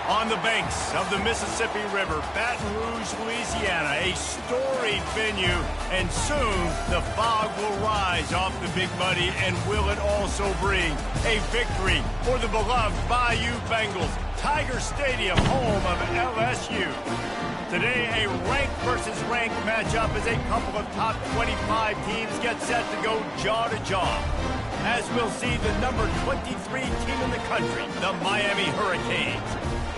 On the banks of the Mississippi River, Baton Rouge, Louisiana, a storied venue, and soon the fog will rise off the Big Muddy, and will it also bring a victory for the beloved Bayou Bengals. Tiger Stadium, home of LSU. Today, a ranked versus ranked matchup as a couple of top 25 teams get set to go jaw to jaw. As we'll see the number 23 team in the country, the Miami Hurricanes,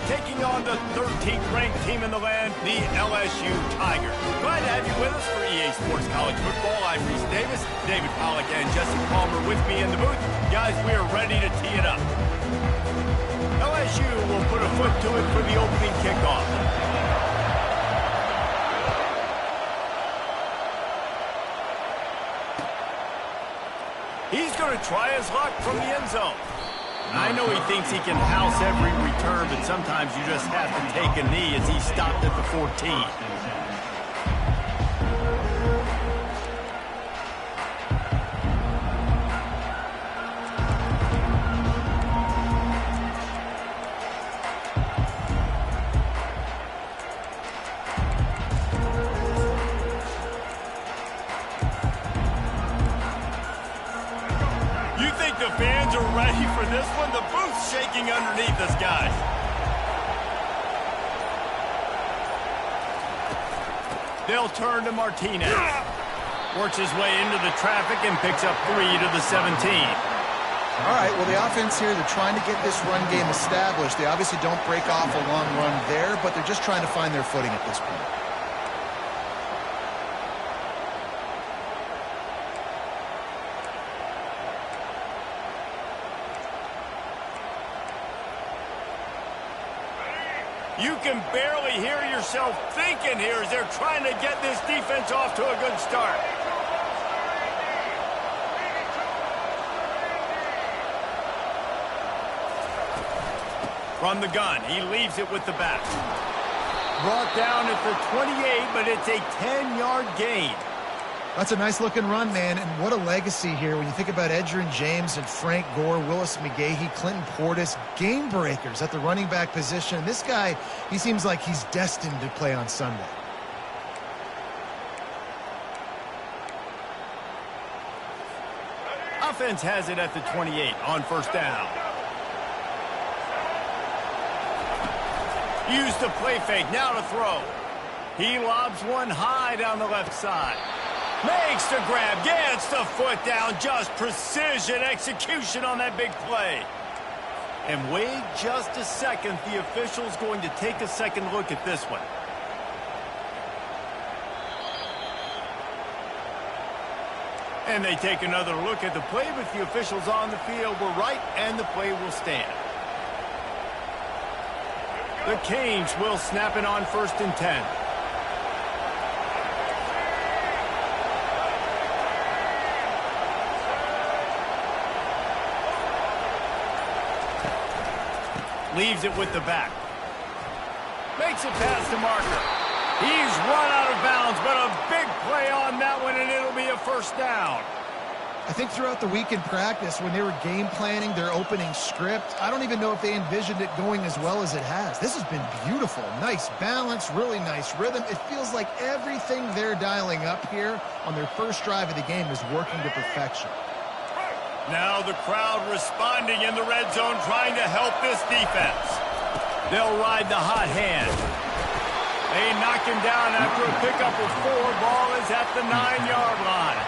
taking on the 13th ranked team in the land, the LSU Tigers. Glad to have you with us for EA Sports College Football. I'm Reese Davis, David Pollack, and Jesse Palmer with me in the booth. Guys, we are ready to tee it up. LSU will put a foot to it for the opening kickoff. He's going to try his luck from the end zone. I know he thinks he can house every return, but sometimes you just have to take a knee as he stopped at the 14. The fans are ready for this one. The booth's shaking underneath us, guys. They'll turn to Martinez. Works his way into the traffic and picks up 3 to the 17. All right, well, the offense here, they're trying to get this run game established. They obviously don't break off a long run there, but they're just trying to find their footing at this point. You can barely hear yourself thinking here as they're trying to get this defense off to a good start. From the gun, he leaves it with the back. Brought down at the 28, but it's a 10-yard gain. That's a nice-looking run, man, and what a legacy here when you think about Edgerrin James and Frank Gore, Willis McGahee, Clinton Portis, game breakers at the running back position. This guy, he seems like he's destined to play on Sunday. Offense has it at the 28 on first down. Use the play fake, now to throw. He lobs one high down the left side. Makes the grab, gets the foot down, just precision execution on that big play. And wait just a second, the official's going to take a second look at this one. And they take another look at the play, but the officials on the field were right, and the play will stand. The Canes will snap it on 1st and 10. Leaves it with the back. Makes it past the marker. He's run out of bounds, but a big play on that one, and it'll be a first down. I think throughout the week in practice, when they were game planning their opening script, I don't even know if they envisioned it going as well as it has. This has been beautiful. Nice balance, really nice rhythm. It feels like everything they're dialing up here on their first drive of the game is working to perfection. Now the crowd responding in the red zone, trying to help this defense. They'll ride the hot hand. They knock him down after a pickup of 4. Ball is at the 9-yard line.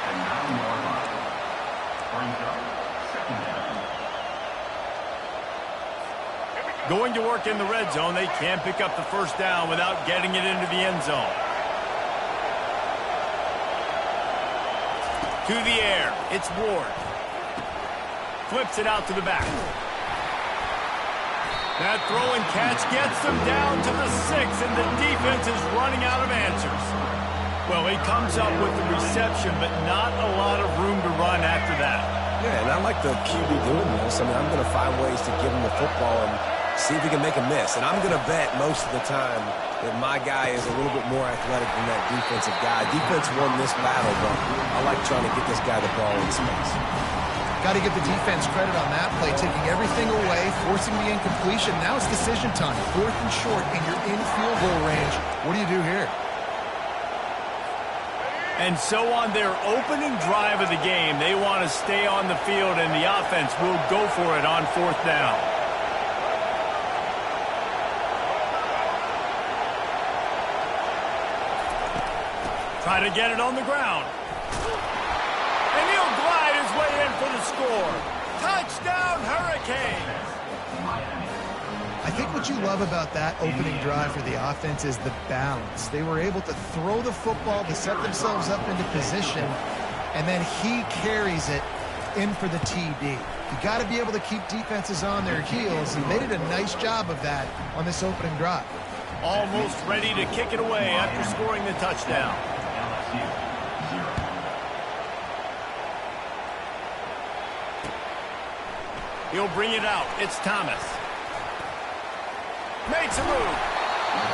Going to work in the red zone, they can't pick up the first down without getting it into the end zone. To the air, it's Ward. Flips it out to the back. That throw and catch gets them down to the 6, and the defense is running out of answers. Well, he comes up with the reception, but not a lot of room to run after that. Yeah, and I like the QB doing this. I mean, I'm going to find ways to give him the football and see if he can make a miss. And I'm going to bet most of the time that my guy is a little bit more athletic than that defensive guy. Defense won this battle, but I like trying to get this guy the ball in space. Got to give the defense credit on that play, taking everything away, forcing the incompletion. Now it's decision time. 4th and short, and you're in field goal range. What do you do here? And so on their opening drive of the game, they want to stay on the field, and the offense will go for it on 4th down. Try to get it on the ground. And he'll glide his way in for the score. Touchdown, Hurricanes! I think what you love about that opening drive for the offense is the balance. They were able to throw the football to set themselves up into position, and then he carries it in for the TD. You got to be able to keep defenses on their heels, and they did a nice job of that on this opening drive. Almost ready to kick it away after scoring the touchdown. He'll bring it out. It's Thomas. Makes a move.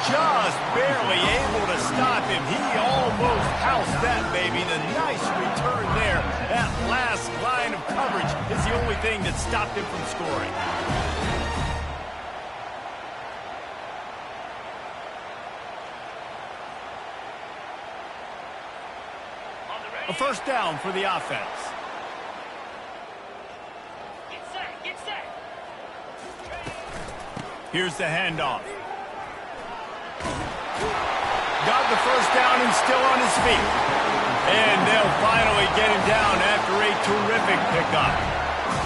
Just barely able to stop him. He almost housed that, baby. The nice return there. That last line of coverage is the only thing that stopped him from scoring. A first down for the offense. Get set. Here's the handoff. Got the first down and still on his feet. And they'll finally get him down after a terrific pickup.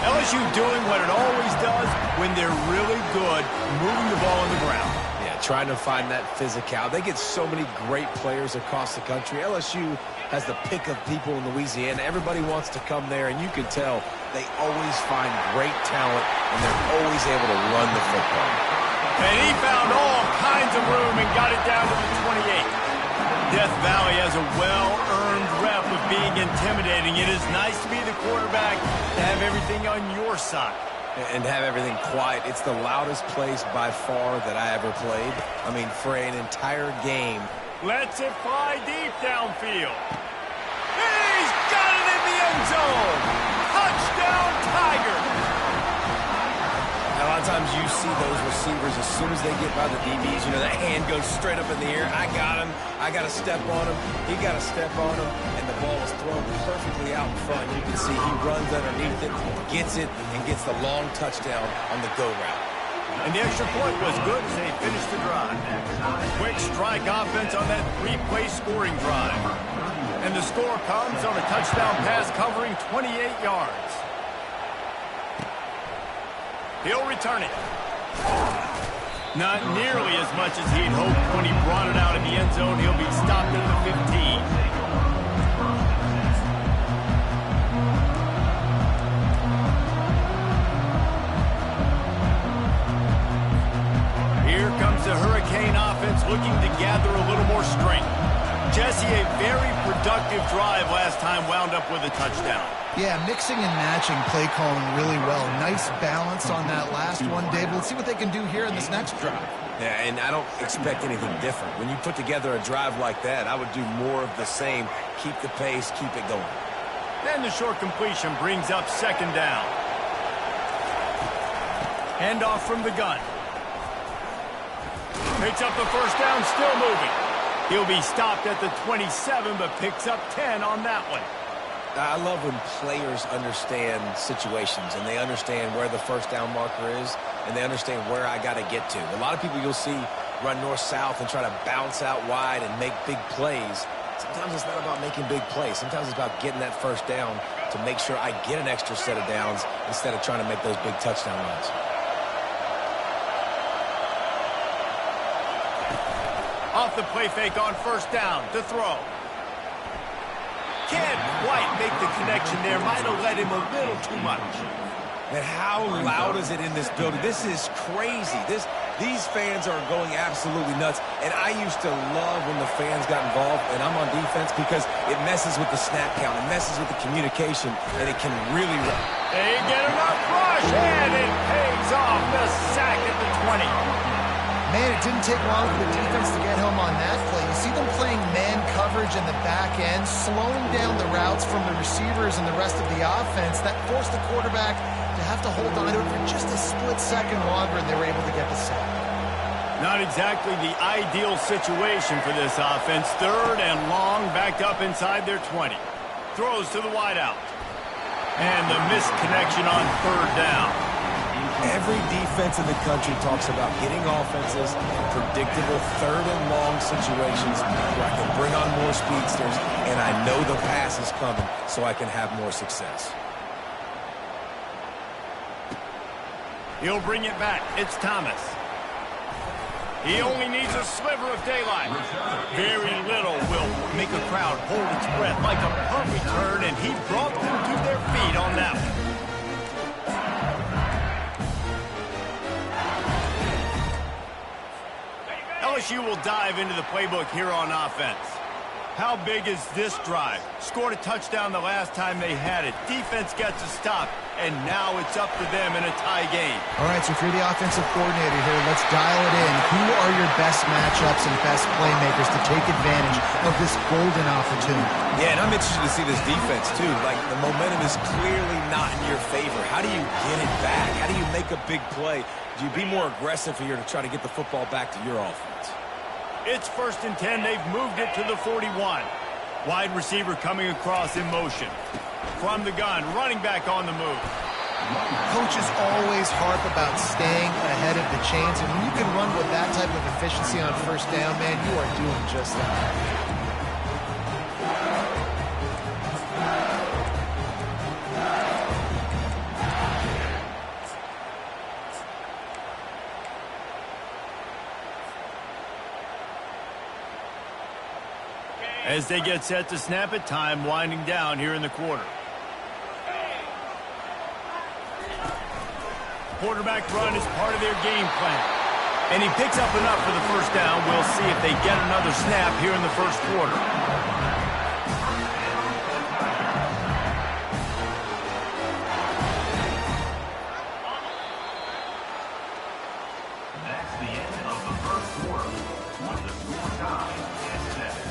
LSU doing what it always does when they're really good, moving the ball on the ground. Yeah, trying to find that physicality. They get so many great players across the country. LSU has the pick of people in Louisiana. Everybody wants to come there, and you can tell they always find great talent, and they're always able to run the football. And he found all kinds of room and got it down to the 28. Death Valley has a well-earned rep of being intimidating. It is nice to be the quarterback, to have everything on your side. And have everything quiet. It's the loudest place by far that I ever played. I mean, for an entire game. Lets it fly deep downfield. He's got it in the end zone. Touchdown, Tiger. A lot of times you see those receivers, as soon as they get by the DBs, you know, that hand goes straight up in the air. I got him. I got to step on him. He got to step on him. And the ball is thrown perfectly out in front. You can see he runs underneath it, gets it, and gets the long touchdown on the go route. And the extra point was good as they finished the drive. Quick strike offense on that 3-play scoring drive. And the score comes on a touchdown pass covering 28 yards. He'll return it. Not nearly as much as he'd hoped when he brought it out in the end zone. He'll be stopped at the 15. Here comes the Hurricane offense looking to gather a little more strength. Jesse, a very productive drive last time wound up with a touchdown. Yeah, mixing and matching play calling really well. Nice balance on that last one, Dave. Let's see what they can do here in this next drive. Yeah, and I don't expect anything different. When you put together a drive like that, I would do more of the same. Keep the pace, keep it going. Then the short completion brings up second down. Handoff from the gun. Picks up the first down, still moving. He'll be stopped at the 27, but picks up 10 on that one. I love when players understand situations and they understand where the first down marker is and they understand where I got to get to. A lot of people you'll see run north-south and try to bounce out wide and make big plays. Sometimes it's not about making big plays. Sometimes it's about getting that first down to make sure I get an extra set of downs instead of trying to make those big touchdown runs. Off the play fake on first down to throw. Can't quite make the connection there. Might have let him a little too much. And how loud is it in this building? This is crazy. These fans are going absolutely nuts. And I used to love when the fans got involved, and I'm on defense, because it messes with the snap count. It messes with the communication, and it can really run. They get enough rush, and it pays off. The sack at the 20. Man, it didn't take long for the defense to get home on that play. You see them playing man coverage in the back end, slowing down the routes from the receivers and the rest of the offense. That forced the quarterback to have to hold on to it for just a split second longer, and they were able to get the sack. Not exactly the ideal situation for this offense. 3rd and long, backed up inside their 20. Throws to the wideout. And the missed connection on 3rd down. Every defense in the country talks about getting offenses in predictable 3rd and long situations where I can bring on more speedsters and I know the pass is coming so I can have more success. He'll bring it back. It's Thomas. He only needs a sliver of daylight. Very little will make a crowd hold its breath like a punt return, and he brought them to their feet on that one. LSU will dive into the playbook here on offense. How big is this drive? Scored a touchdown the last time they had it. Defense gets a stop, and now it's up to them in a tie game. All right, so if you're the offensive coordinator here, let's dial it in. Who are your best matchups and best playmakers to take advantage of this golden opportunity? Yeah, and I'm interested to see this defense, too. Like, the momentum is clearly not in your favor. How do you get it back? How do you make a big play? Do you be more aggressive here to try to get the football back to your offense? It's 1st and 10. They've moved it to the 41. Wide receiver coming across in motion. From the gun, running back on the move. Coaches always harp about staying ahead of the chains, and when you can run with that type of efficiency on 1st down, man, you are doing just that. As they get set to snap it, time winding down here in the quarter. Quarterback run is part of their game plan. And he picks up enough for the 1st down. We'll see if they get another snap here in the 1st quarter. That's the end of the 1st quarter. With the score tied at 7.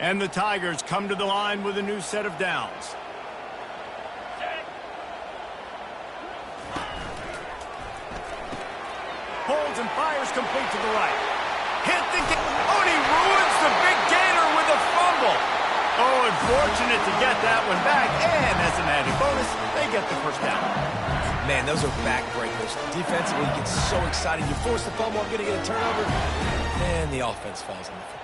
And the Tigers come to the line with a new set of downs. Holds and fires complete to the right. Hit the oh, and he ruins the big gainer with a fumble. Oh, unfortunate to get that one back. And as an added bonus, they get the 1st down. Man, those are backbreakers. Defensively, you get so excited. You force the fumble, I'm going to get a turnover. And the offense falls on the field.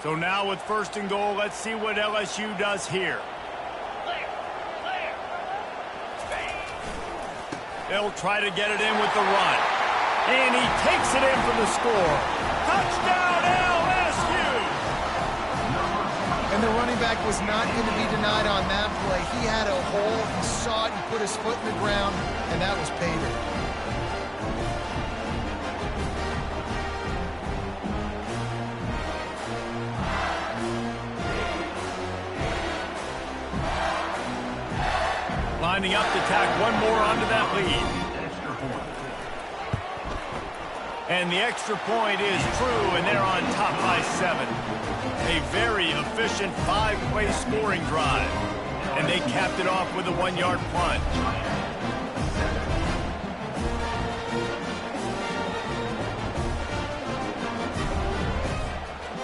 So now with 1st and goal, let's see what LSU does here. They'll try to get it in with the run. And he takes it in for the score. Touchdown, LSU! And the running back was not going to be denied on that play. He had a hole, he saw it, he put his foot in the ground, and that was pay dirt. Lining up to tack one more onto that lead. And the extra point is true, and they're on top by 7. A very efficient 5-play scoring drive. And they capped it off with a 1-yard plunge.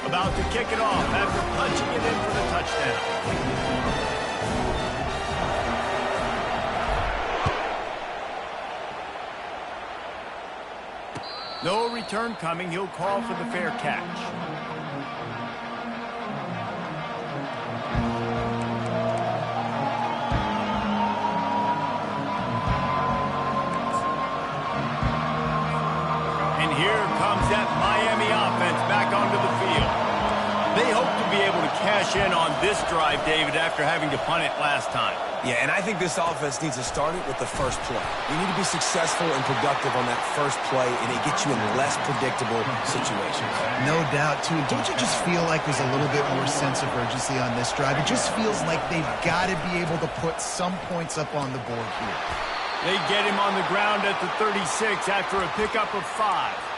About to kick it off after punching it in for the touchdown. No return coming. He'll call for the fair catch. And here comes that Miami offense back onto the field. They hope to be able to cash in on this drive, David, after having to punt it last time. Yeah, and I think this offense needs to start it with the first play. You need to be successful and productive on that first play, and it gets you in less predictable situations. No doubt, too. Don't you just feel like there's a little bit more sense of urgency on this drive? It just feels like they've got to be able to put some points up on the board here. They get him on the ground at the 36 after a pickup of 5.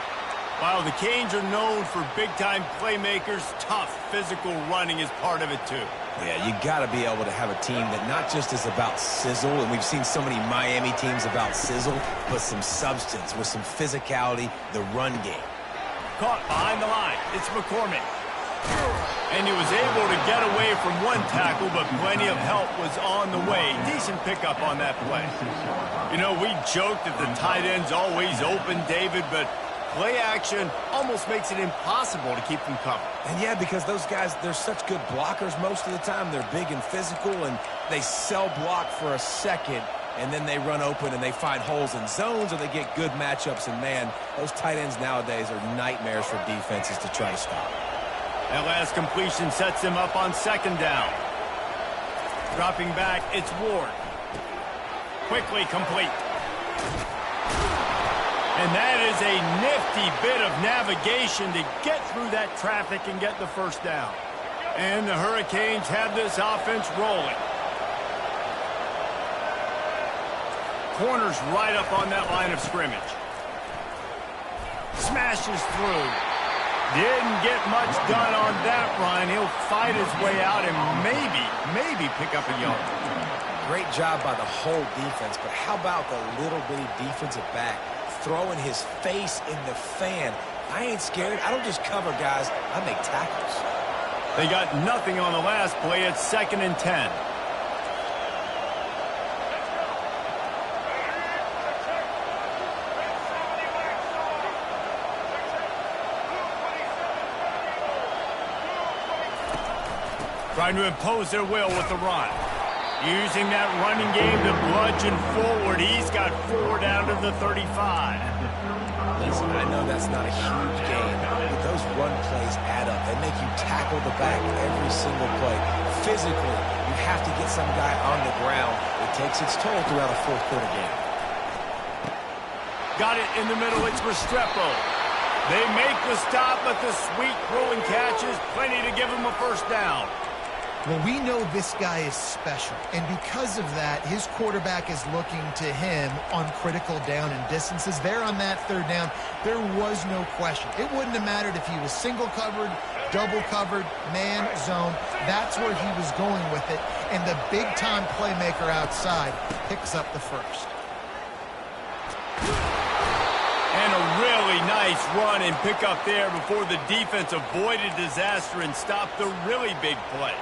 While the Canes are known for big-time playmakers, tough physical running is part of it, too. Yeah, you got to be able to have a team that not just is about sizzle, and we've seen so many Miami teams about sizzle, but some substance with some physicality, the run game. Caught behind the line. It's McCormick. And he was able to get away from one tackle, but plenty of help was on the way. Decent pickup on that play. You know, we joked that the tight end's always open, David, but play action almost makes it impossible to keep them covered. And yeah, because those guys, they're such good blockers most of the time. They're big and physical, and they sell block for a second, and then they run open and they find holes in zones, or they get good matchups. And man, those tight ends nowadays are nightmares for defenses to try to stop. That last completion sets him up on second down. Dropping back, it's Ward. Quickly complete. And that is a nifty bit of navigation to get through that traffic and get the first down. And the Hurricanes have this offense rolling. Corner's right up on that line of scrimmage. Smashes through. Didn't get much done on that run. He'll fight his way out and maybe pick up a yard. Great job by the whole defense, but how about the little bitty defensive back throwing his face in the fan? I ain't scared. I don't just cover guys. I make tackles. They got nothing on the last play. It's 2nd and 10. Trying to impose their will with the run. Using that running game to bludgeon forward. He's got 4 down to the 35. Listen, I know that's not a huge game, but those run plays add up. They make you tackle the back every single play. Physically, you have to get some guy on the ground. It takes its toll throughout a fourth-quarter game. Got it in the middle. It's Restrepo. They make the stop, but the sweet rolling catch is plenty to give him a first down. Well, we know this guy is special, and because of that, his quarterback is looking to him on critical down and distances. There on that 3rd down, there was no question. It wouldn't have mattered if he was single covered, double covered, man, zone. That's where he was going with it, and the big-time playmaker outside picks up the first. And a really nice run and pick up there before the defense avoided disaster and stopped the really big play.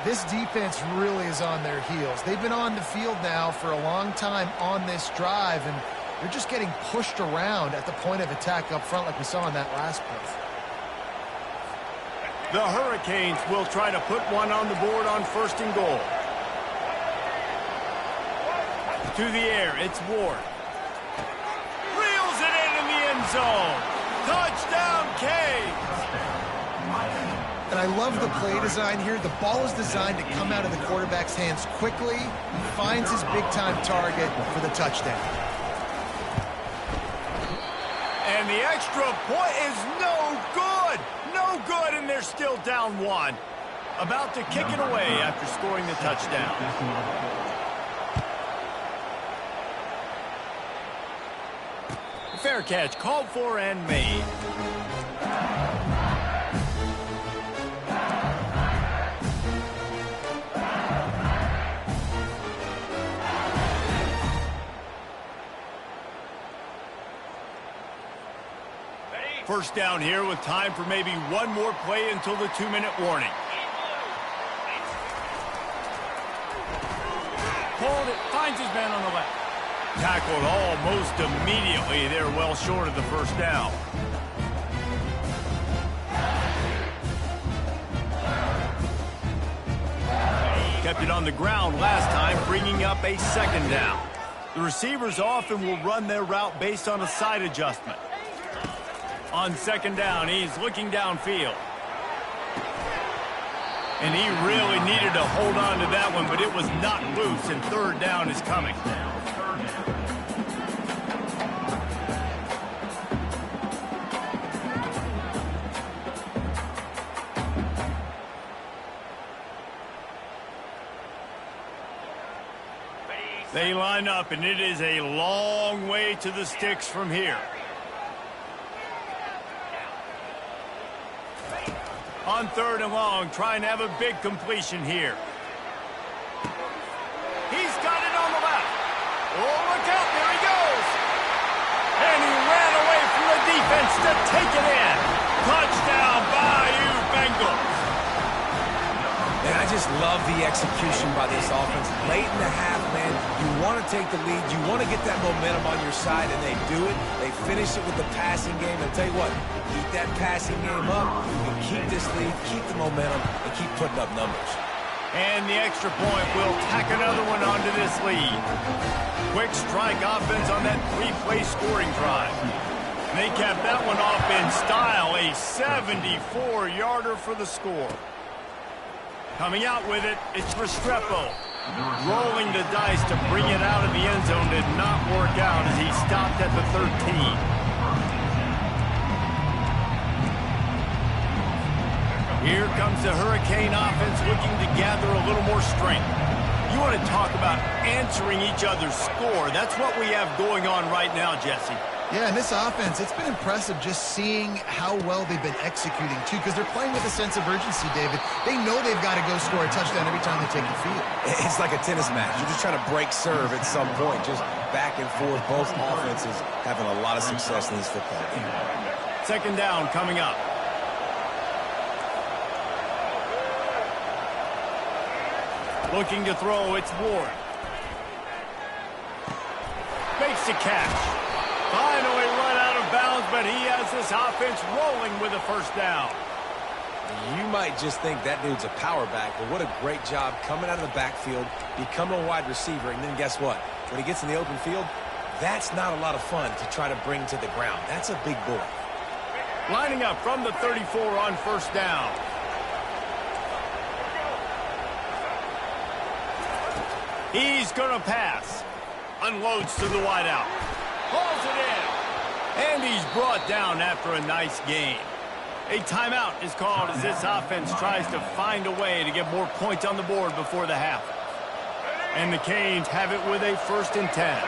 This defense really is on their heels. They've been on the field now for a long time on this drive, and they're just getting pushed around at the point of attack up front like we saw on that last play. The Hurricanes will try to put one on the board on 1st and goal. To the air, it's Ward. Reels it in the end zone. Touchdown, Canes! And I love the play design here. The ball is designed to come out of the quarterback's hands quickly. He finds his big-time target for the touchdown. And the extra point is no good. No good, and they're still down 1. About to kick it away after scoring the touchdown. Fair catch called for and made. First down here with time for maybe one more play until the 2-minute warning. Called it, finds his man on the left. Tackled almost immediately. They're well short of the first down. Kept it on the ground last time, bringing up a 2nd down. The receivers often will run their route based on a side adjustment. On 2nd down, he's looking downfield. And he really needed to hold on to that one, but it was not loose, and third down is coming. They line up, and it is a long way to the sticks from here. On third and long, trying to have a big completion here. He's got it on the left. Oh, look out, there he goes. And he ran away from the defense to take it in. Touchdown, Bayou Bengals. And I just love the execution by this offense. Late in the half, man, you want to take the lead. You want to get that momentum on your side, and they do it. They finish it with the passing game. And I'll tell you what, keep that passing game up. You can keep this lead, keep the momentum, and keep putting up numbers. And the extra point will tack another one onto this lead. Quick strike offense on that three-play scoring drive. And they kept that one off in style, a 74-yarder for the score. Coming out with it, it's Restrepo. Rolling the dice to bring it out of the end zone did not work out as he stopped at the 13. Here comes the Hurricane offense looking to gather a little more strength. You want to talk about answering each other's score. That's what we have going on right now, Jesse. Yeah, and this offense, it's been impressive just seeing how well they've been executing, too, because they're playing with a sense of urgency, David. They know they've got to go score a touchdown every time they take the field. It's like a tennis match. You're just trying to break serve at some point, just back and forth. Both offenses having a lot of success in this football game. Second down coming up. Looking to throw, it's Ward. Makes the catch. Finally run out of bounds, but he has this offense rolling with a first down. You might just think that dude's a power back, but what a great job coming out of the backfield, becoming a wide receiver, and then guess what? When he gets in the open field, that's not a lot of fun to try to bring to the ground. That's a big boy. Lining up from the 34 on first down. He's going to pass. Unloads to the wideout. Hauls it in. And he's brought down after a nice gain. A timeout is called as this offense tries to find a way to get more points on the board before the half. And the Canes have it with a 1st and 10.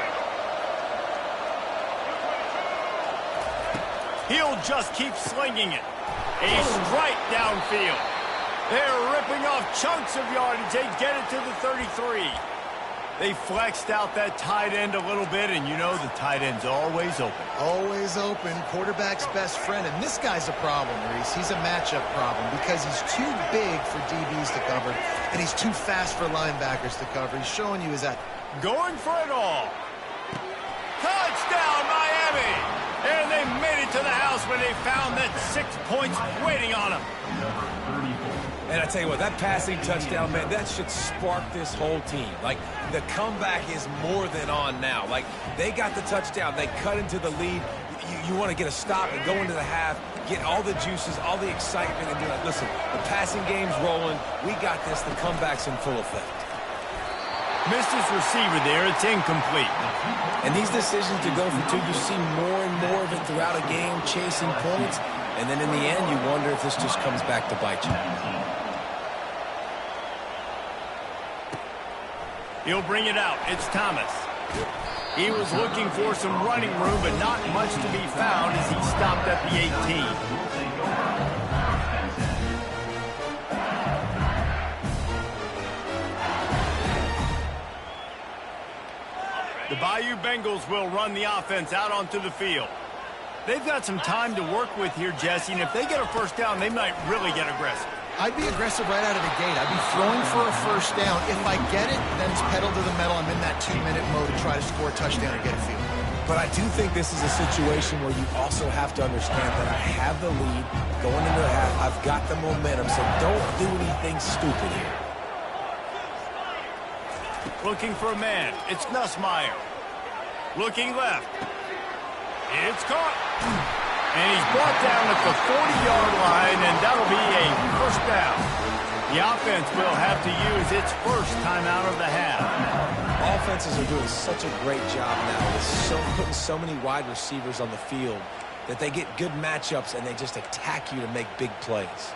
He'll just keep slinging it. A strike downfield. They're ripping off chunks of yardage. They get it to the 33. They flexed out that tight end a little bit, and you know the tight end's always open. Always open, quarterback's best friend. And this guy's a problem, Reese. He's a matchup problem because he's too big for DBs to cover, and he's too fast for linebackers to cover. He's showing you his that. Going for it all. Touchdown, Miami! And they made it to the house when they found that 6 points waiting on them. And I tell you what, that passing touchdown, man, that should spark this whole team. Like, the comeback is more than on now. Like, they got the touchdown. They cut into the lead. You want to get a stop and go into the half, get all the juices, all the excitement, and be like, listen, the passing game's rolling. We got this. The comeback's in full effect. Missed his receiver there. It's incomplete. And these decisions to go for two, you see more and more of it throughout a game, chasing points. And then in the end, you wonder if this just comes back to bite you. He'll bring it out. It's Thomas. He was looking for some running room, but not much to be found as he stopped at the 18. The Bayou Bengals will run the offense out onto the field. They've got some time to work with here, Jesse, and if they get a first down, they might really get aggressive. I'd be aggressive right out of the gate. I'd be throwing for a first down. If I get it, then it's pedal to the metal. I'm in that 2-minute mode to try to score a touchdown or get a field. But I do think this is a situation where you also have to understand that I have the lead going into the half. I've got the momentum, so don't do anything stupid here. Looking for a man. It's Nussmeier. Looking left. It's caught. And he's brought down at the 40-yard line, and that'll be a first down. The offense will have to use its first timeout of the half. Offenses are doing such a great job now with putting so many wide receivers on the field that they get good matchups and they just attack you to make big plays.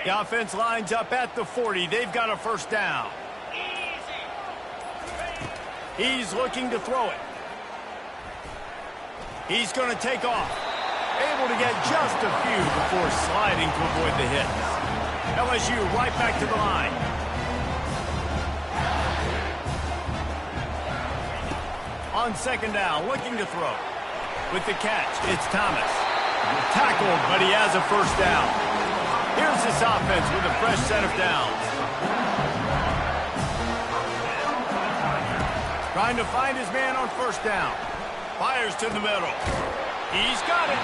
The offense lines up at the 40. They've got a first down. He's looking to throw it. He's going to take off. Able to get just a few before sliding to avoid the hit. LSU right back to the line. On second down, looking to throw. With the catch, it's Thomas. Tackled, but he has a first down. Here's this offense with a fresh set of downs. Trying to find his man on first down. Fires to the middle. He's got it.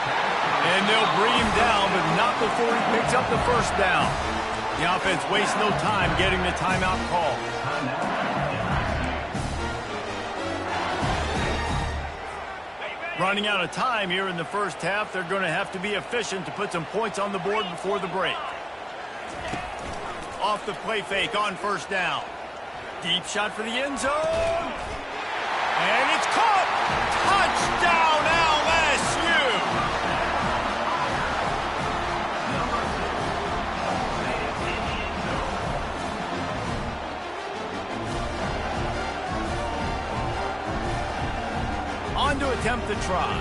And they'll bring him down, but not before he picks up the first down. The offense wastes no time getting the timeout call. Running out of time here in the first half. They're going to have to be efficient to put some points on the board before the break. Off the play fake on first down. Deep shot for the end zone. And it's caught. Touchdown, LSU. On to attempt the try.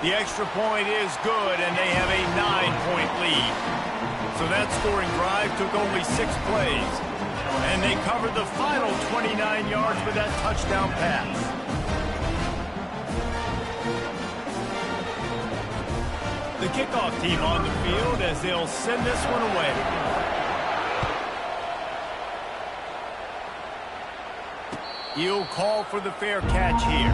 The extra point is good, and they have a 9-point lead. So that scoring drive took only 6 plays. And they covered the final 29 yards with that touchdown pass. The kickoff team on the field as they'll send this one away. He'll call for the fair catch here.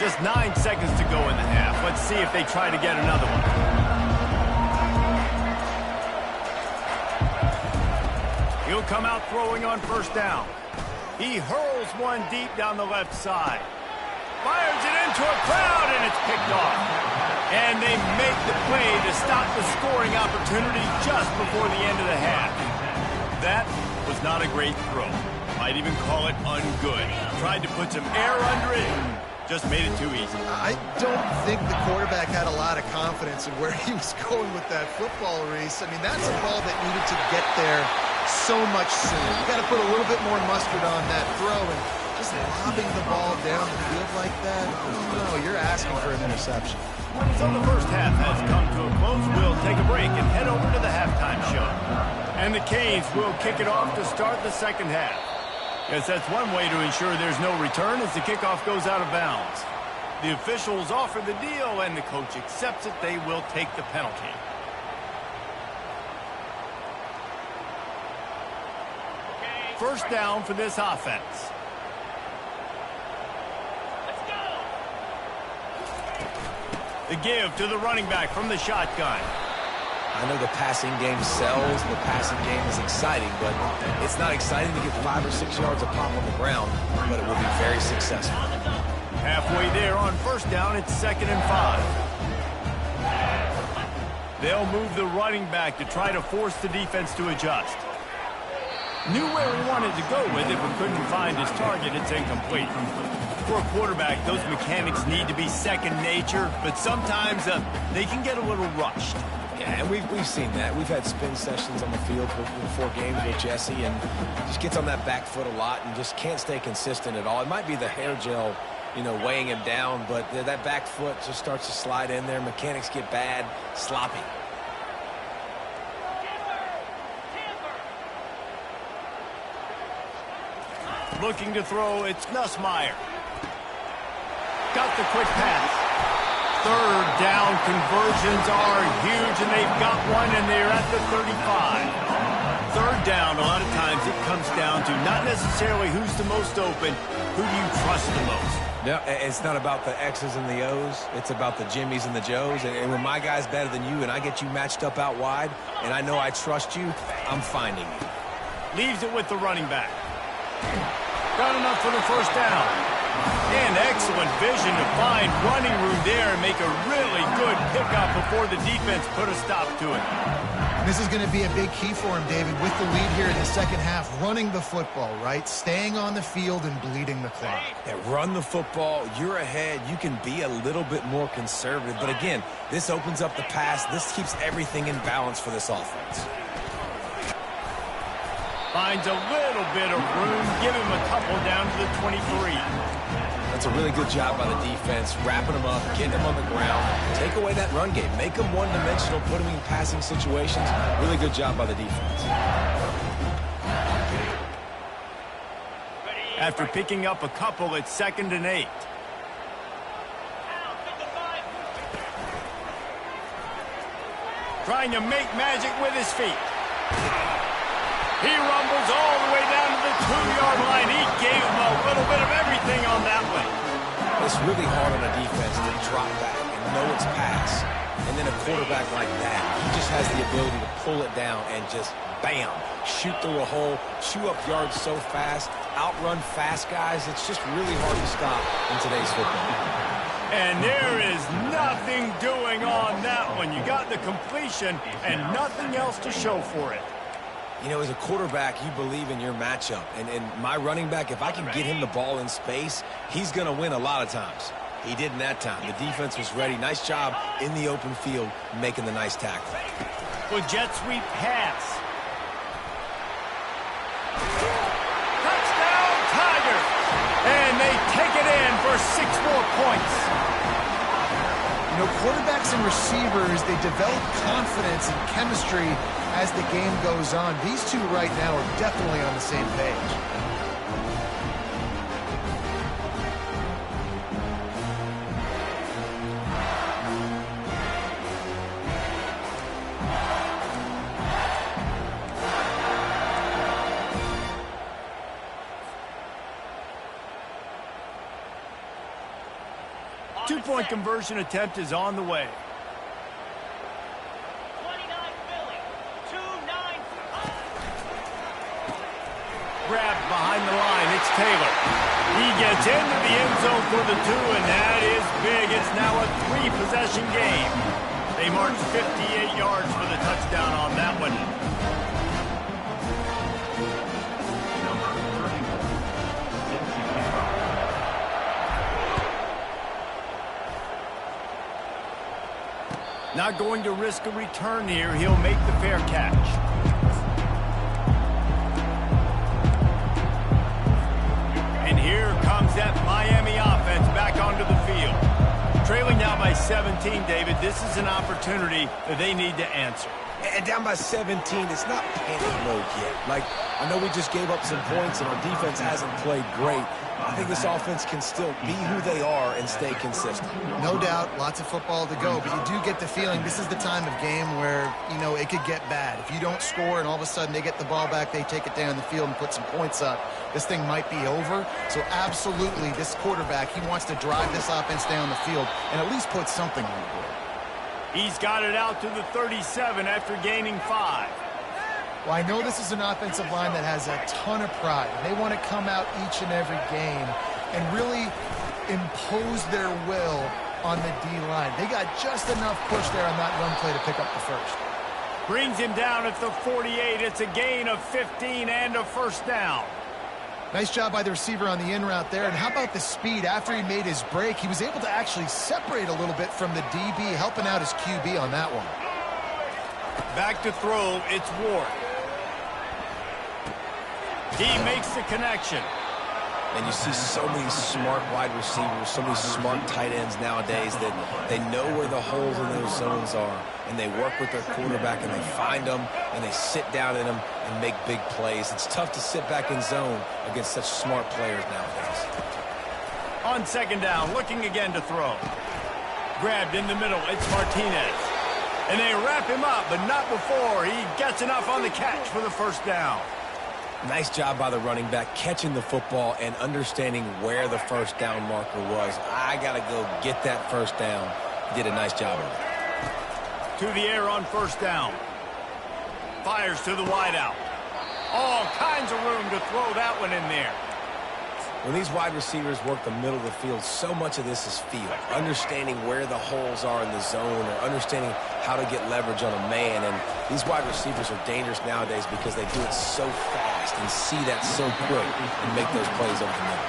Just 9 seconds to go in the half. Let's see if they try to get another one. He'll come out throwing on first down. He hurls one deep down the left side. Fires it into a crowd, and it's picked off. And they make the play to stop the scoring opportunity just before the end of the half. That was not a great throw. Might even call it ungood. Tried to put some air under it and just made it too easy. I don't think the quarterback had a lot of confidence in where he was going with that football, Reese. I mean, that's a ball that needed to get there so much sooner. You got to put a little bit more mustard on that throw, and just lobbing the ball down the field like that, no, you're asking for an interception. So the first half has come to a close. We'll take a break and head over to the halftime show. And the Canes will kick it off to start the second half. Yes, that's one way to ensure there's no return as the kickoff goes out of bounds. The officials offer the deal, and the coach accepts it. They will take the penalty. First down for this offense. The give to the running back from the shotgun. I know the passing game sells, the passing game is exciting, but it's not exciting to get 5 or 6 yards a pop on the ground, but it will be very successful. Halfway there on first down, it's 2nd and 5. They'll move the running back to try to force the defense to adjust. Knew where he wanted to go with it, but couldn't find his target. It's incomplete. For a quarterback, those mechanics need to be second nature, but sometimes they can get a little rushed. Yeah, and we've seen that. We've had spin sessions on the field before games with Jesse, and just gets on that back foot a lot and just can't stay consistent at all. It might be the hair gel, weighing him down, but that back foot just starts to slide in there. Mechanics get bad, sloppy. Looking to throw, it's Nussmeier. Got the quick pass. Third down conversions are huge, and they've got one, and they're at the 35. third down, a lot of times it comes down to not necessarily who's the most open, who do you trust the most? Yeah, it's not about the X's and the O's. It's about the Jimmys and the Joes. And when my guy's better than you and I get you matched up out wide and I know I trust you, I'm finding you. Leaves it with the running back. Got enough for the first down. And excellent vision to find running room there and make a really good pickup before the defense put a stop to it. This is going to be a big key for him, David, with the lead here in the second half, running the football, right? Staying on the field and bleeding the clock. Yeah, run the football. You're ahead. You can be a little bit more conservative. But again, this opens up the pass. This keeps everything in balance for this offense. Finds a little bit of room. Give him a couple down to the 23. That's a really good job by the defense, wrapping them up, getting them on the ground. Take away that run game. Make them one-dimensional, put them in passing situations. Really good job by the defense. After picking up a couple, it's 2nd and 8. Trying to make magic with his feet. He rumbles all the way down to the 2-yard line. He gave him a little bit of everything on that one. It's really hard on a defense to drop back and know it's pass. And then a quarterback like that, he just has the ability to pull it down and just, bam, shoot through a hole, chew up yards so fast, outrun fast guys. It's just really hard to stop in today's football. And there is nothing doing on that one. You got the completion and nothing else to show for it. You know, as a quarterback, you believe in your matchup. And my running back, if I can get him the ball in space, he's going to win a lot of times. He did in that time. The defense was ready. Nice job in the open field making the nice tackle. Well, jet sweep pass. Touchdown, Tigers! And they take it in for 6 more points. You know, quarterbacks and receivers, they develop confidence and chemistry as the game goes on. These two right now are definitely on the same page. Two-point conversion attempt is on the way. 29 Philly. 2-9. Grabbed behind the line. It's Taylor. He gets into the end zone for the 2, and that is big. It's now a 3-possession game. They march 58 yards for the touchdown on that one. Not going to risk a return here. He'll make the fair catch. And here comes that Miami offense back onto the field. Trailing now by 17, David. This is an opportunity that they need to answer. And down by 17, it's not panic mode yet. Like, I know we just gave up some points and our defense hasn't played great. I think this offense can still be who they are and stay consistent. No doubt, lots of football to go, but you do get the feeling this is the time of game where, you know, it could get bad. If you don't score and all of a sudden they get the ball back, they take it down the field and put some points up, this thing might be over. So absolutely, this quarterback, he wants to drive this offense down the field and at least put something on the board. He's got it out to the 37 after gaining 5. Well, I know this is an offensive line that has a ton of pride. They want to come out each and every game and really impose their will on the D-line. They got just enough push there on that run play to pick up the first. Brings him down at the 48. It's a gain of 15 and a first down. Nice job by the receiver on the in route there. And how about the speed? After he made his break, he was able to actually separate a little bit from the DB, helping out his QB on that one. Back to throw, it's Ward. He makes the connection. And you see so many smart wide receivers, so many smart tight ends nowadays that they know where the holes in those zones are, and they work with their quarterback, and they find them, and they sit down in them and make big plays. It's tough to sit back in zone against such smart players nowadays. On second down, looking again to throw. Grabbed in the middle, it's Martinez. And they wrap him up, but not before he gets enough on the catch for the first down. Nice job by the running back, catching the football and understanding where the first down marker was. I got to go get that first down. He did a nice job of it. To the air on first down. Fires to the wideout. All kinds of room to throw that one in there. When these wide receivers work the middle of the field, so much of this is feel. Understanding where the holes are in the zone or understanding how to get leverage on a man. And these wide receivers are dangerous nowadays because they do it so fast and see that so quick and make those plays over the middle.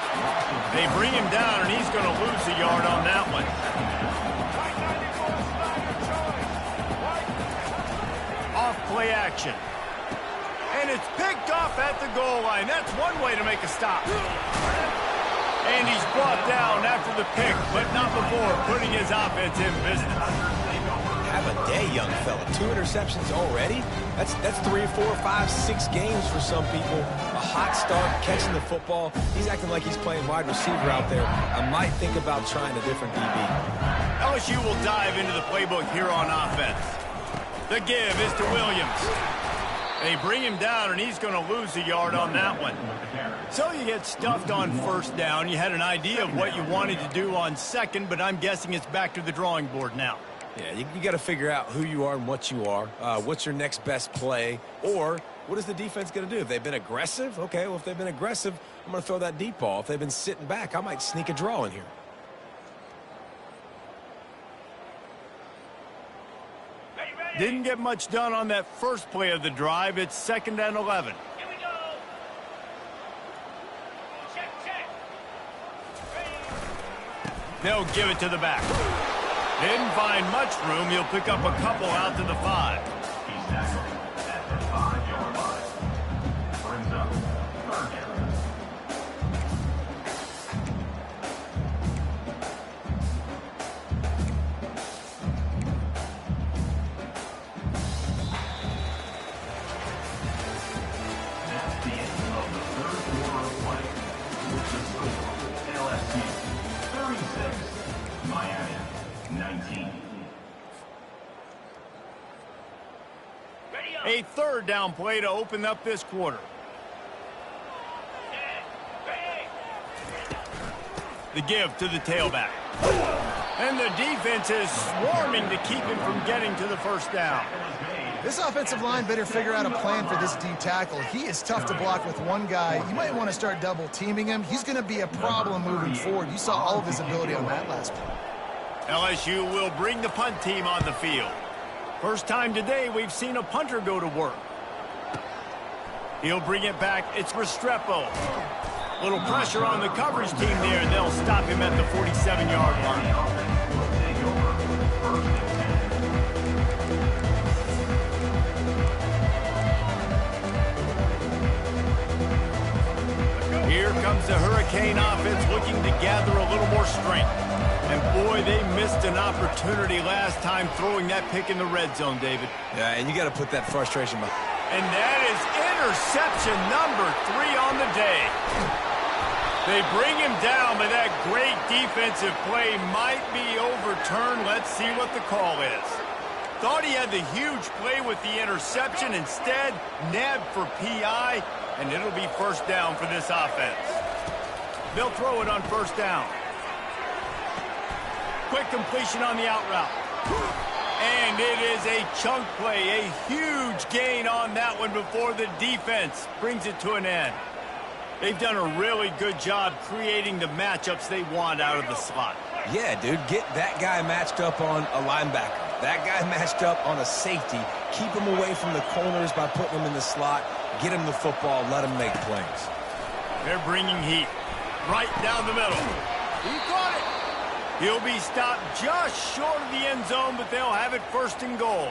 They bring him down, and he's going to lose a yard on that one. Off play action. And it's picked off at the goal line. That's one way to make a stop. And he's brought down after the pick, but not before putting his offense in business. Have a day, young fella. 2 interceptions already? That's 3, 4, 5, 6 games for some people. A hot start, catching the football. He's acting like he's playing wide receiver out there. I might think about trying a different DB. LSU will dive into the playbook here on offense. The give is to Williams. They bring him down, and he's going to lose a yard on that one. So you get stuffed on first down. You had an idea of what you wanted to do on second, but I'm guessing it's back to the drawing board now. Yeah, you got to figure out who you are and what you are. What's your next best play? Or what is the defense going to do? If they've been aggressive, okay, well, if they've been aggressive, I'm going to throw that deep ball. If they've been sitting back, I might sneak a draw in here. Didn't get much done on that first play of the drive. It's 2nd and 11. Here we go. Check. They'll give it to the back. Didn't find much room. He'll pick up a couple out to the 5. He's tackled at the 5-yard line. Brings up 3rd down. That's the end of the 3rd quarter of play. With the score, LSU 36, Miami 19. Ready up. A 3rd down play to open up this quarter. Ready. The give to the tailback. And the defense is swarming to keep him from getting to the first down. This offensive line better figure out a plan for this D tackle. He is tough to block with one guy. You might want to start double teaming him. He's going to be a problem moving forward. You saw all of his ability on that last play. LSU will bring the punt team on the field. First time today we've seen a punter go to work. He'll bring it back. It's Restrepo. Little pressure on the coverage team there, and they'll stop him at the 47-yard line. Here comes the Hurricane offense looking to gather a little more strength. And boy, they missed an opportunity last time throwing that pick in the red zone, David. Yeah, and you got to put that frustration behind. And that is interception number 3 on the day. They bring him down, but that great defensive play might be overturned. Let's see what the call is. Thought he had the huge play with the interception. Instead, nabbed for PI, and it'll be first down for this offense. They'll throw it on first down. Quick completion on the out route. And it is a chunk play, a huge gain on that one before the defense brings it to an end. They've done a really good job creating the matchups they want out of the slot. Yeah, dude, get that guy matched up on a linebacker. That guy matched up on a safety. Keep him away from the corners by putting him in the slot. Get him the football. Let him make plays. They're bringing heat right down the middle. He caught it. He'll be stopped just short of the end zone, but they'll have it 1st and goal.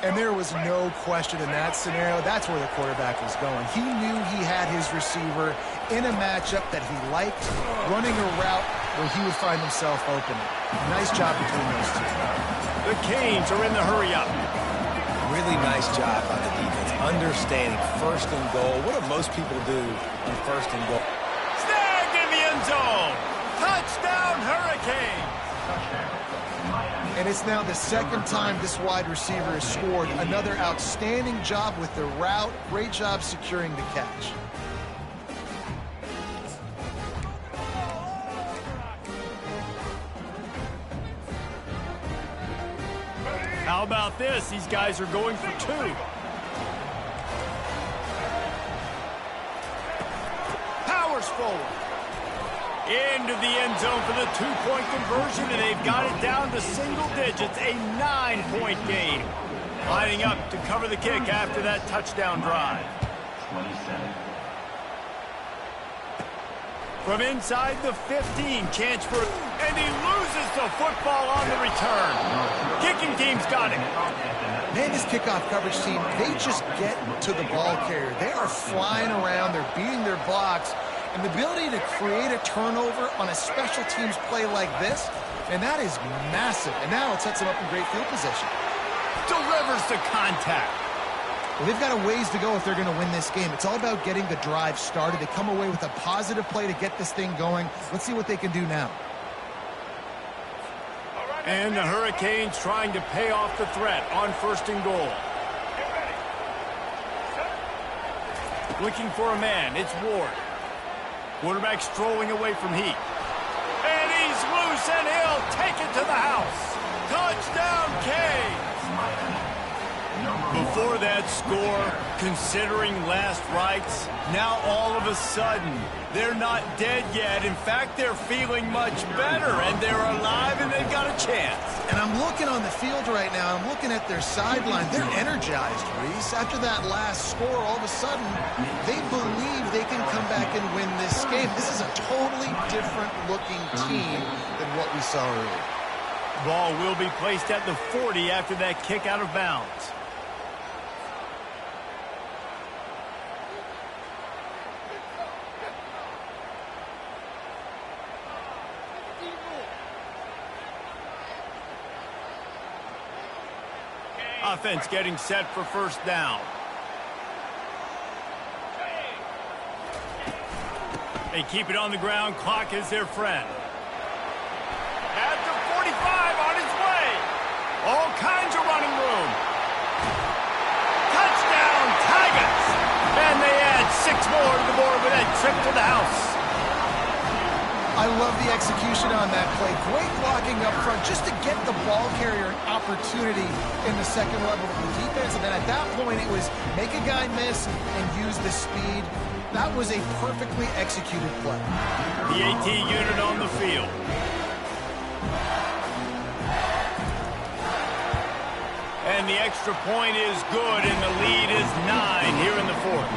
And there was no question in that scenario. That's where the quarterback was going. He knew he had his receiver in a matchup that he liked, running a route where he would find himself open. Nice job between those two. The Canes are in the hurry-up. Really nice job by the defense, understanding 1st and goal. What do most people do in 1st and goal? Snagged in the end zone. Touchdown, Hurricanes. Touchdown, Miami. And it's now the second time this wide receiver has scored. Another outstanding job with the route. Great job securing the catch. How about this? These guys are going for two. Powers forward. Into the end zone for the two-point conversion, and they've got it down to single digits, a 9-point game. Lining up to cover the kick after that touchdown drive. 27. From inside the 15, chance for, and he loses the football on the return. Kicking team's got it. Man, this kickoff coverage team, they just get to the ball carrier. They are flying around, they're beating their blocks, and the ability to create a turnover on a special teams play like this, and that is massive. And now it sets them up in great field position. Delivers the contact. Well, they've got a ways to go if they're going to win this game. It's all about getting the drive started. They come away with a positive play to get this thing going. Let's see what they can do now. And the Hurricanes trying to pay off the threat on 1st and goal. Looking for a man. It's Ward. Quarterback strolling away from Heat. And he's loose, and he'll take it to the house. Touchdown, Canes! Before that score, considering last rites, now all of a sudden, they're not dead yet. In fact, they're feeling much better, and they're alive, and they've got a chance. And I'm looking on the field right now. I'm looking at their sideline. They're energized, Reese. After that last score, all of a sudden, they believe they can come back and win this game. This is a totally different-looking team than what we saw earlier. Ball will be placed at the 40 after that kick out of bounds. Offense getting set for 1st down. They keep it on the ground. Clock is their friend. At the 45, on his way. All kinds of running room. Touchdown, Tigers! And they add 6 more to the board with that trip to the house. I love the execution on that play. Great blocking up front just to get the ball carrier an opportunity in the second level of the defense. And then at that point, it was make a guy miss and use the speed. That was a perfectly executed play. The AT unit on the field. And the extra point is good, and the lead is 9 here in the 4th.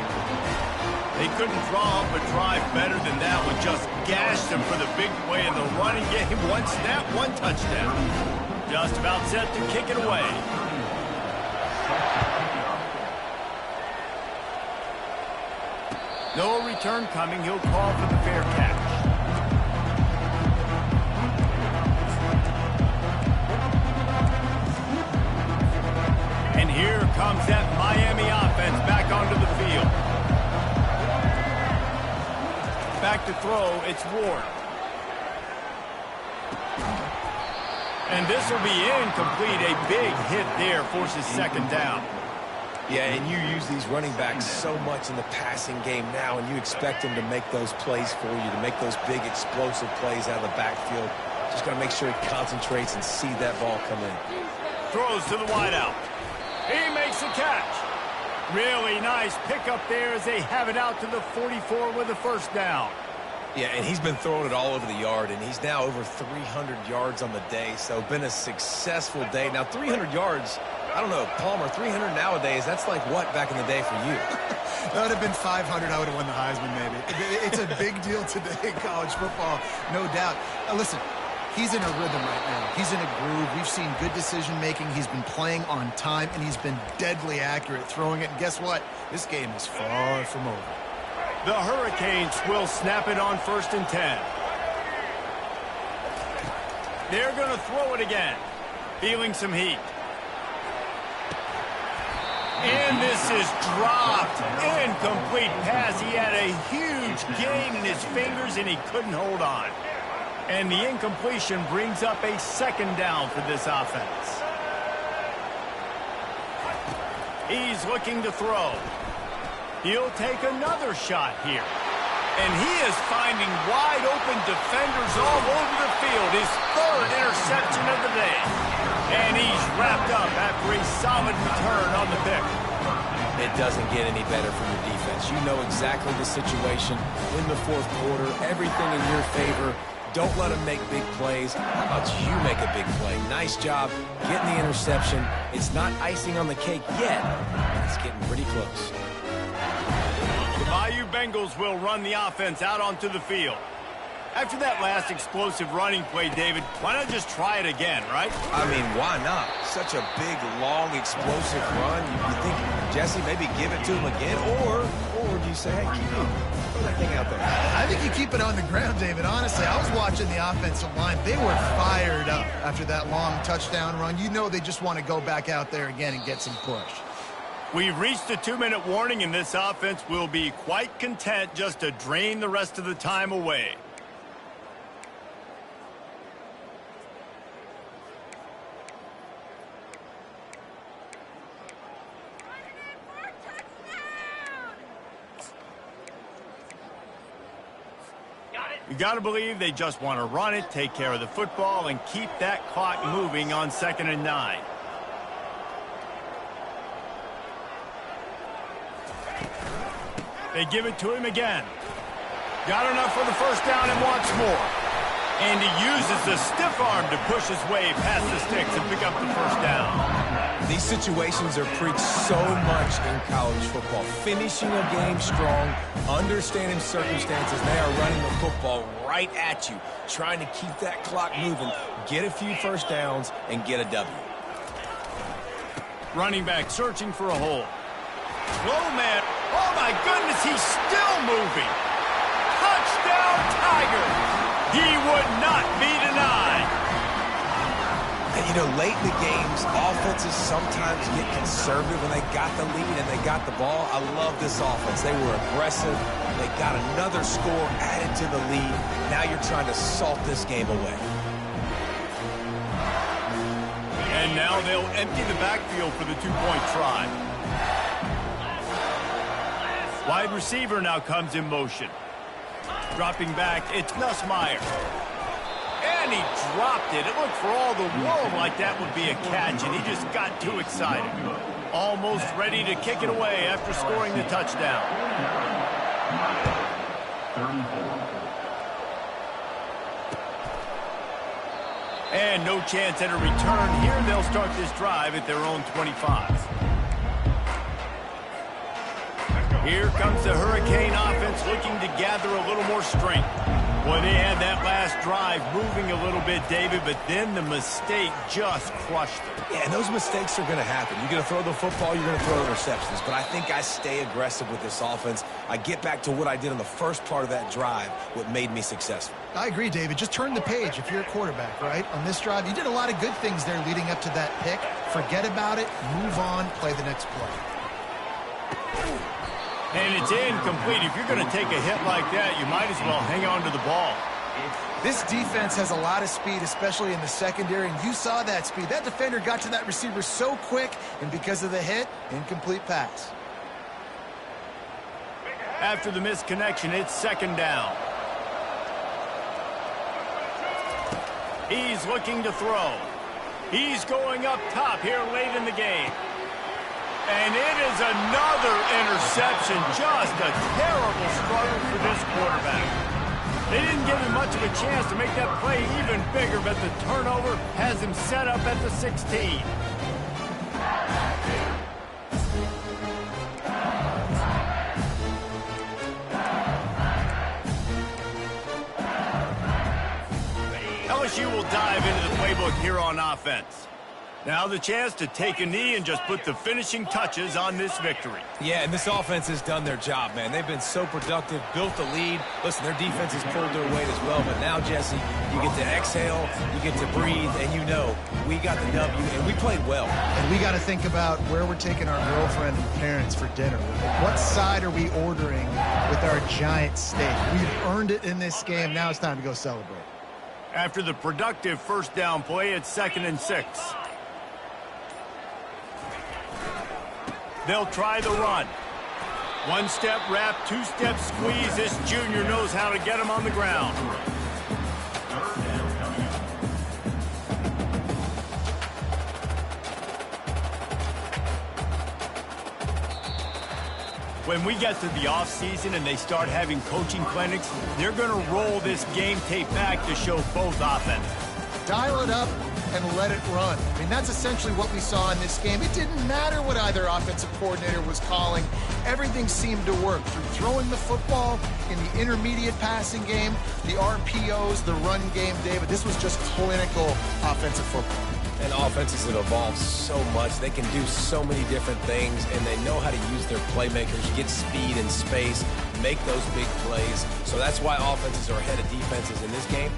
They couldn't draw up a drive better than that one. Just gashed them for the big play in the running game. 1 snap, 1 touchdown. Just about set to kick it away. No return coming. He'll call for the fair catch. And here comes that Miami offense back onto the field. Back to throw, it's Ward. And this will be incomplete. A big hit there forces 2nd down. Yeah, and you use these running backs so much in the passing game now, and you expect them to make those plays for you, to make those big explosive plays out of the backfield. Just got to make sure he concentrates and see that ball come in. Throws to the wideout. He makes the catch. Really nice pickup there as they have it out to the 44 with a 1st down. Yeah, and he's been throwing it all over the yard, and he's now over 300 yards on the day, so been a successful day. Now, 300 yards, I don't know, Palmer, 300 nowadays, that's like what back in the day for you? That would have been 500. I would have won the Heisman, maybe. It's a big deal today in college football, no doubt. Now, listen, he's in a rhythm right now. He's in a groove. We've seen good decision-making. He's been playing on time, and he's been deadly accurate throwing it. And guess what? This game is far from over. The Hurricanes will snap it on 1st and 10. They're going to throw it again. Feeling some heat. And this is dropped. Incomplete pass. He had a huge gain in his fingers, and he couldn't hold on. And the incompletion brings up a second down for this offense. He's looking to throw. He'll take another shot here. And he is finding wide-open defenders all over the field. His third interception of the day. And he's wrapped up after a solid return on the pick. It doesn't get any better from your defense. You know exactly the situation in the fourth quarter. Everything in your favor. Don't let them make big plays. How about you make a big play? Nice job getting the interception. It's not icing on the cake yet. It's getting pretty close. The Bayou Bengals will run the offense out onto the field. After that last explosive running play, David, why not just try it again, right? I mean, why not? Such a big, long, explosive run. You think, Jesse, maybe give it to him again? Or do you say, hey, keep it? Throw that thing out there. I think you keep it on the ground, David. Honestly, I was watching the offensive line. They were fired up after that long touchdown run. You know they just want to go back out there again and get some push. We've reached the 2-minute warning, and this offense will be quite content just to drain the rest of the time away. You got to believe they just want to run it, take care of the football, and keep that clock moving on 2nd and 9. They give it to him again. Got enough for the first down and wants more. And he uses the stiff arm to push his way past the sticks and pick up the first down. These situations are preached so much in college football. Finishing a game strong, understanding circumstances. They are running the football right at you, trying to keep that clock moving, get a few first downs, and get a W. Running back searching for a hole. Slow man. Oh, my goodness, he's still moving. Touchdown, Tiger. He would not be denied. And, you know, late in the games, offenses sometimes get conservative when they got the lead and they got the ball. I love this offense. They were aggressive. They got another score added to the lead. Now you're trying to salt this game away. And now they'll empty the backfield for the two-point try. Wide receiver now comes in motion. Dropping back, it's Nussmeier. And he dropped it. It looked for all the world like that would be a catch, and he just got too excited. Almost ready to kick it away after scoring the touchdown. 34. And no chance at a return here. They'll start this drive at their own 25. Here comes the Hurricane offense looking to gather a little more strength. Boy, they had that last drive moving a little bit, David, but then the mistake just crushed them. Yeah, and those mistakes are going to happen. You're going to throw the football, you're going to throw interceptions. But I think I stay aggressive with this offense. I get back to what I did in the first part of that drive, what made me successful. I agree, David. Just turn the page if you're a quarterback, right? On this drive, you did a lot of good things there leading up to that pick. Forget about it, move on, play the next play. And it's incomplete. If you're going to take a hit like that, you might as well hang on to the ball. This defense has a lot of speed, especially in the secondary, and you saw that speed. That defender got to that receiver so quick, and because of the hit, incomplete pass. After the missed connection, it's 2nd down. He's looking to throw. He's going up top here late in the game. And it is another interception. Just a terrible struggle for this quarterback. They didn't give him much of a chance to make that play even bigger, but the turnover has him set up at the 16. LSU will dive into the playbook here on offense. Now the chance to take a knee and just put the finishing touches on this victory. Yeah, and this offense has done their job, man. They've been so productive, built the lead. Listen, their defense has pulled their weight as well. But now, Jesse, you get to exhale, you get to breathe, and you know we got the W, and we played well. And we got to think about where we're taking our girlfriend and parents for dinner. What side are we ordering with our giant steak? We've earned it in this game. Now it's time to go celebrate. After the productive first down play, it's 2nd and 6. They'll try the run. One-step wrap, two-step squeeze. This junior knows how to get him on the ground. When we get to the offseason and they start having coaching clinics, they're going to roll this game tape back to show both offenses. Dial it up and let it run. I mean, that's essentially what we saw in this game. It didn't matter what either offensive coordinator was calling. Everything seemed to work through throwing the football in the intermediate passing game, the RPOs, the run game, David. This was just clinical offensive football. And offenses have evolved so much. They can do so many different things, and they know how to use their playmakers, get speed and space, make those big plays. So that's why offenses are ahead of defenses in this game.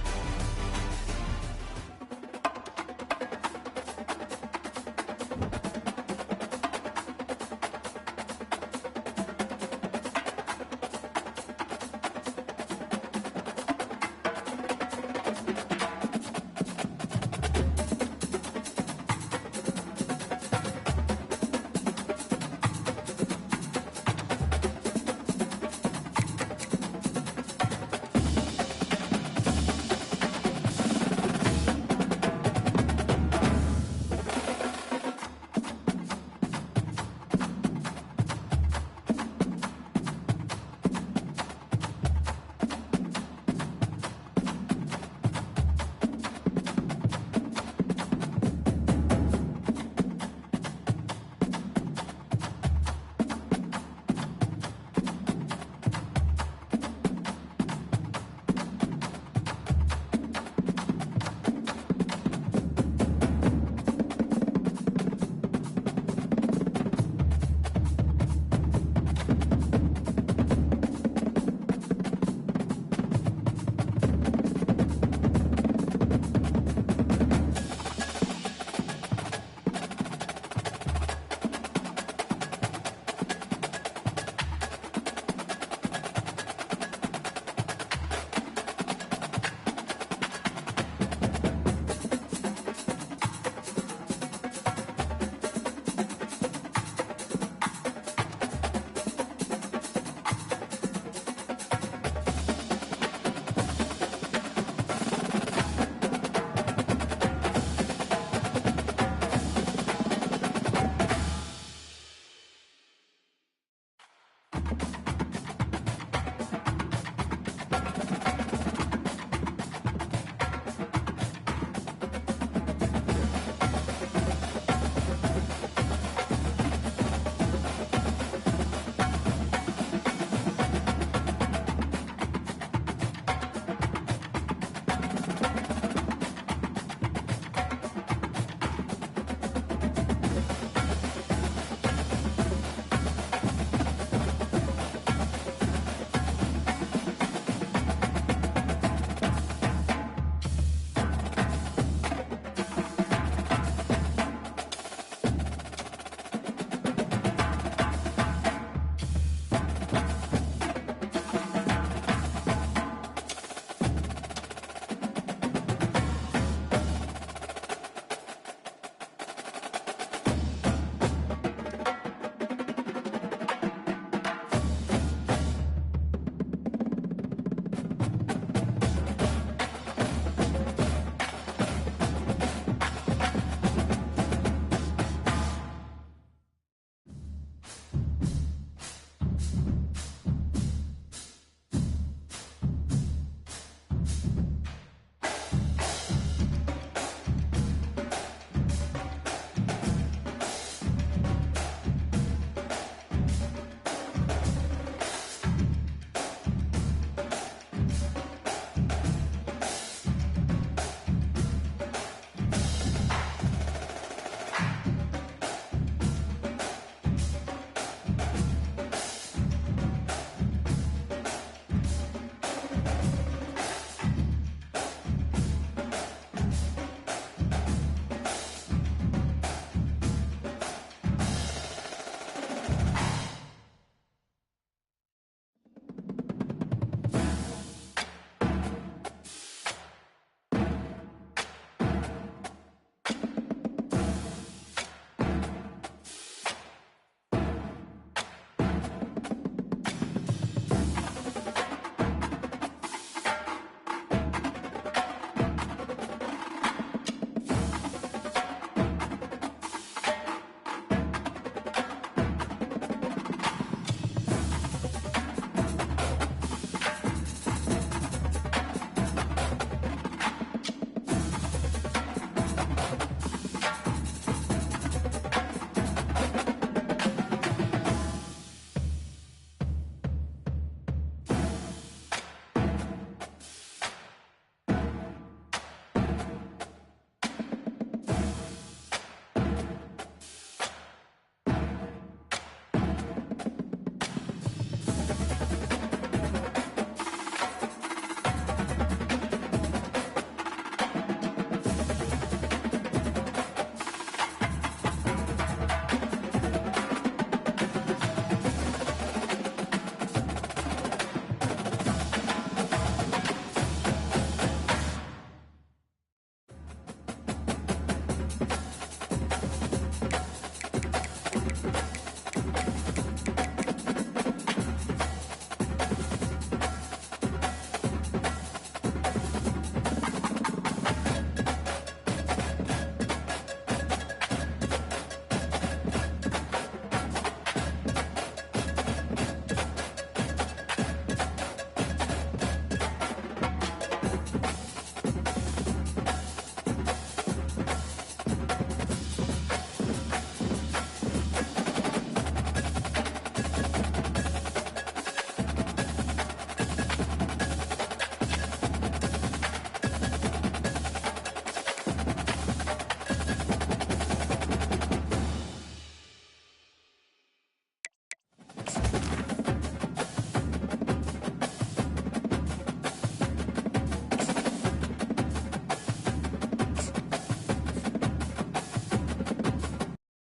soon.